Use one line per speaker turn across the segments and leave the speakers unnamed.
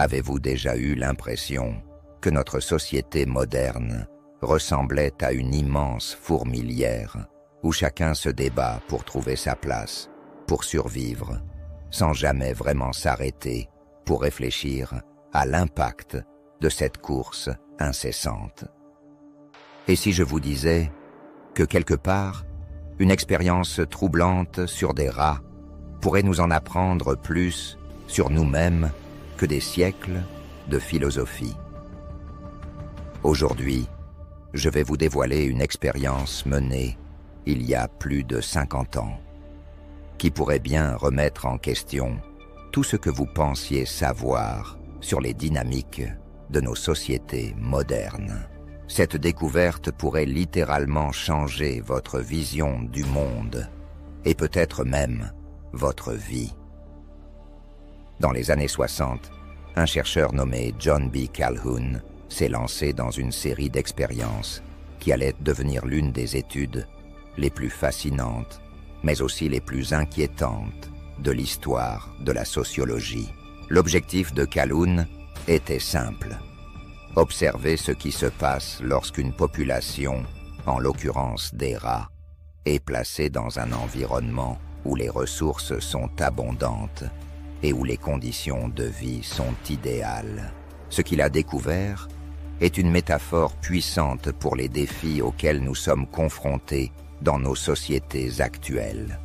Avez-vous déjà eu l'impression que notre société moderne ressemblait à une immense fourmilière où chacun se débat pour trouver sa place, pour survivre, sans jamais vraiment s'arrêter pour réfléchir à l'impact de cette course incessante? Et si je vous disais que quelque part, une expérience troublante sur des rats pourrait nous en apprendre plus sur nous-mêmes que des siècles de philosophie? Aujourd'hui, je vais vous dévoiler une expérience menée il y a plus de 50 ans, qui pourrait bien remettre en question tout ce que vous pensiez savoir sur les dynamiques de nos sociétés modernes. Cette découverte pourrait littéralement changer votre vision du monde et peut-être même votre vie. Dans les années 60, un chercheur nommé John B. Calhoun s'est lancé dans une série d'expériences qui allait devenir l'une des études les plus fascinantes, mais aussi les plus inquiétantes de l'histoire de la sociologie. L'objectif de Calhoun était simple: observer ce qui se passe lorsqu'une population, en l'occurrence des rats, est placée dans un environnement où les ressources sont abondantes et où les conditions de vie sont idéales. Ce qu'il a découvert est une métaphore puissante pour les défis auxquels nous sommes confrontés dans nos sociétés actuelles.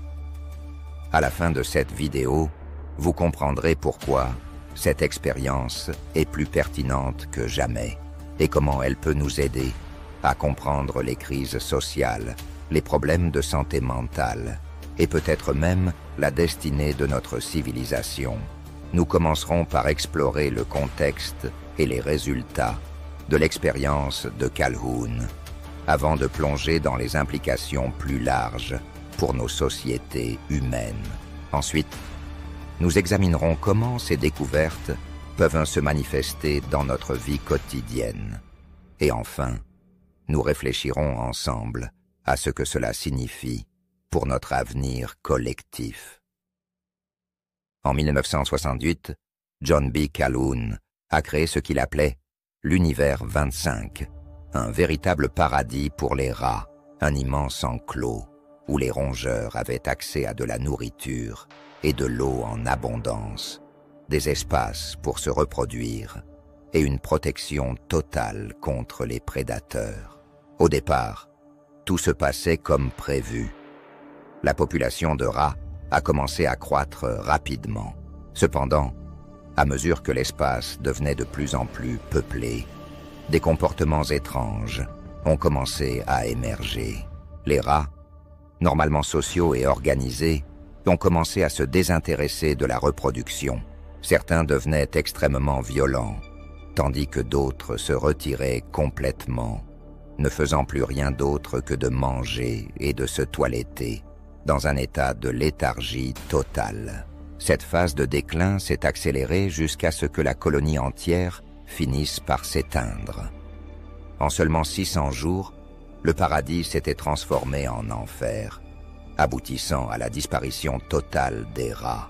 À la fin de cette vidéo, vous comprendrez pourquoi cette expérience est plus pertinente que jamais et comment elle peut nous aider à comprendre les crises sociales, les problèmes de santé mentale et peut-être même la destinée de notre civilisation. Nous commencerons par explorer le contexte et les résultats de l'expérience de Calhoun, avant de plonger dans les implications plus larges pour nos sociétés humaines. Ensuite, nous examinerons comment ces découvertes peuvent se manifester dans notre vie quotidienne. Et enfin, nous réfléchirons ensemble à ce que cela signifie pour notre avenir collectif. En 1968, John B. Calhoun a créé ce qu'il appelait l'univers 25, un véritable paradis pour les rats, un immense enclos où les rongeurs avaient accès à de la nourriture et de l'eau en abondance, des espaces pour se reproduire et une protection totale contre les prédateurs. Au départ, tout se passait comme prévu. La population de rats a commencé à croître rapidement. Cependant, à mesure que l'espace devenait de plus en plus peuplé, des comportements étranges ont commencé à émerger. Les rats, normalement sociaux et organisés, ont commencé à se désintéresser de la reproduction. Certains devenaient extrêmement violents, tandis que d'autres se retiraient complètement, ne faisant plus rien d'autre que de manger et de se toiletter, dans un état de léthargie totale. Cette phase de déclin s'est accélérée jusqu'à ce que la colonie entière finisse par s'éteindre. En seulement 600 jours, le paradis s'était transformé en enfer, aboutissant à la disparition totale des rats.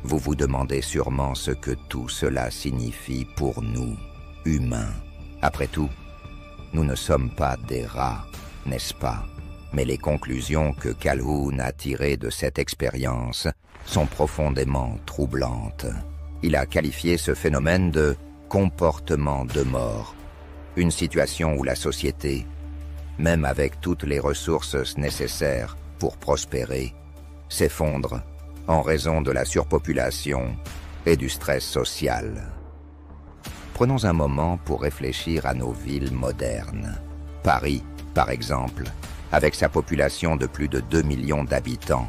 Vous vous demandez sûrement ce que tout cela signifie pour nous, humains. Après tout, nous ne sommes pas des rats, n'est-ce pas? Mais les conclusions que Calhoun a tirées de cette expérience sont profondément troublantes. Il a qualifié ce phénomène de « comportement de mort », une situation où la société, même avec toutes les ressources nécessaires pour prospérer, s'effondre en raison de la surpopulation et du stress social. Prenons un moment pour réfléchir à nos villes modernes. Paris, par exemple, avec sa population de plus de 2 millions d'habitants,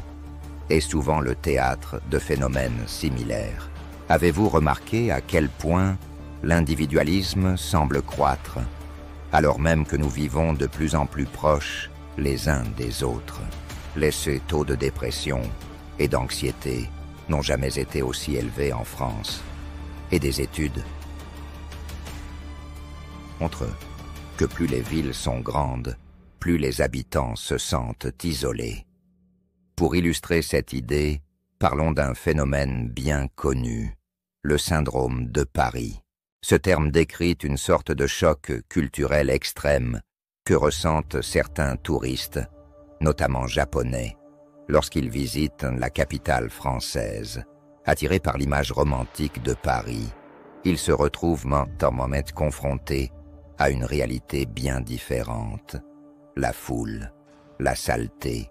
est souvent le théâtre de phénomènes similaires. Avez-vous remarqué à quel point l'individualisme semble croître, alors même que nous vivons de plus en plus proches les uns des autres? Les taux de dépression et d'anxiété n'ont jamais été aussi élevés en France, et des études montrent que plus les villes sont grandes, plus les habitants se sentent isolés. Pour illustrer cette idée, parlons d'un phénomène bien connu, le syndrome de Paris. Ce terme décrit une sorte de choc culturel extrême que ressentent certains touristes, notamment japonais, lorsqu'ils visitent la capitale française. Attirés par l'image romantique de Paris, ils se retrouvent moment confrontés à une réalité bien différente. La foule, la saleté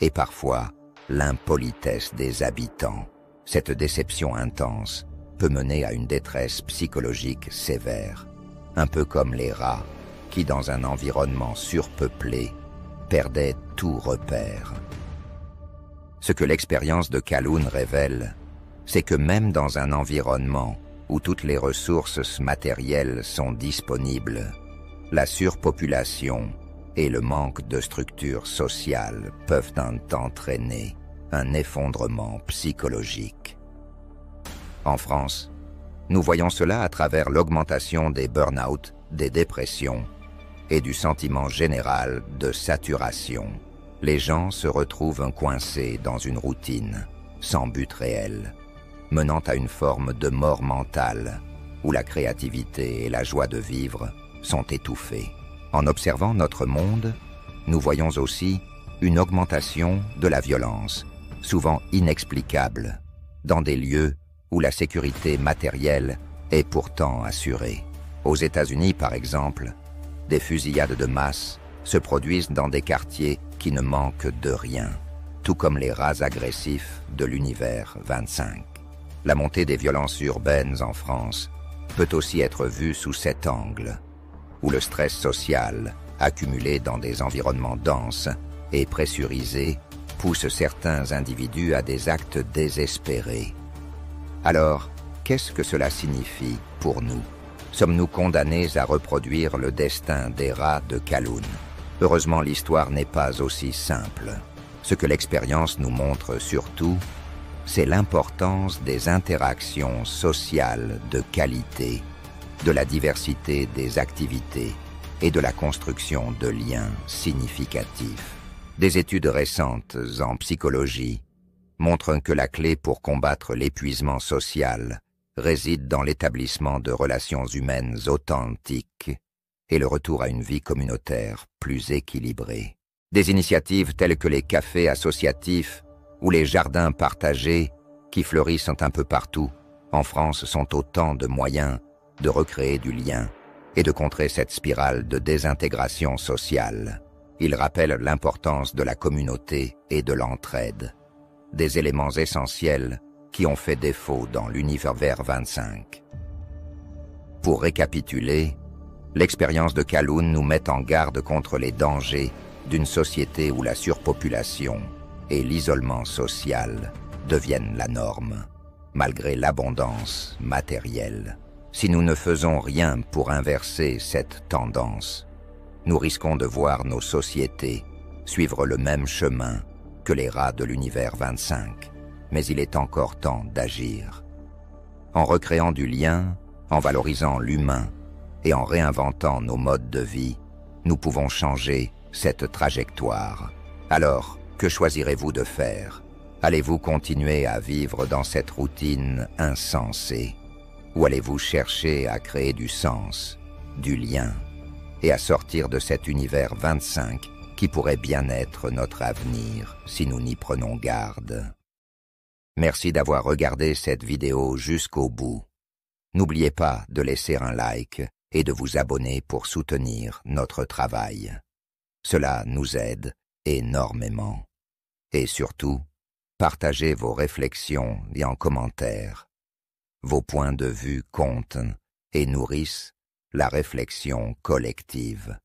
et parfois l'impolitesse des habitants. Cette déception intense peut mener à une détresse psychologique sévère, un peu comme les rats qui, dans un environnement surpeuplé, perdaient tout repère. Ce que l'expérience de Kowloon révèle, c'est que même dans un environnement où toutes les ressources matérielles sont disponibles, la surpopulation et le manque de structure sociale peuvent entraîner un effondrement psychologique. En France, nous voyons cela à travers l'augmentation des burn-out, des dépressions et du sentiment général de saturation. Les gens se retrouvent coincés dans une routine, sans but réel, menant à une forme de mort mentale, où la créativité et la joie de vivre sont étouffées. En observant notre monde, nous voyons aussi une augmentation de la violence, souvent inexplicable, dans des lieux où la sécurité matérielle est pourtant assurée. Aux États-Unis, par exemple, des fusillades de masse se produisent dans des quartiers qui ne manquent de rien, tout comme les rats agressifs de l'univers 25. La montée des violences urbaines en France peut aussi être vue sous cet angle, où le stress social, accumulé dans des environnements denses et pressurisés, pousse certains individus à des actes désespérés. Alors, qu'est-ce que cela signifie pour nous? Sommes-nous condamnés à reproduire le destin des rats de Kowloon? Heureusement, l'histoire n'est pas aussi simple. Ce que l'expérience nous montre surtout, c'est l'importance des interactions sociales de qualité, de la diversité des activités et de la construction de liens significatifs. Des études récentes en psychologie montrent que la clé pour combattre l'épuisement social réside dans l'établissement de relations humaines authentiques et le retour à une vie communautaire plus équilibrée. Des initiatives telles que les cafés associatifs ou les jardins partagés qui fleurissent un peu partout en France sont autant de moyens de recréer du lien et de contrer cette spirale de désintégration sociale. Ils rappellent l'importance de la communauté et de l'entraide, des éléments essentiels qui ont fait défaut dans l'univers 25. Pour récapituler, l'expérience de Kowloon nous met en garde contre les dangers d'une société où la surpopulation et l'isolement social deviennent la norme, malgré l'abondance matérielle. Si nous ne faisons rien pour inverser cette tendance, nous risquons de voir nos sociétés suivre le même chemin que les rats de l'univers 25. Mais il est encore temps d'agir. En recréant du lien, en valorisant l'humain et en réinventant nos modes de vie, nous pouvons changer cette trajectoire. Alors, que choisirez-vous de faire? Allez-vous continuer à vivre dans cette routine insensée? Ou allez-vous chercher à créer du sens, du lien, et à sortir de cet univers 25 qui pourrait bien être notre avenir si nous n'y prenons garde? Merci d'avoir regardé cette vidéo jusqu'au bout. N'oubliez pas de laisser un like et de vous abonner pour soutenir notre travail. Cela nous aide énormément. Et surtout, partagez vos réflexions et en commentaire. Vos points de vue comptent et nourrissent la réflexion collective.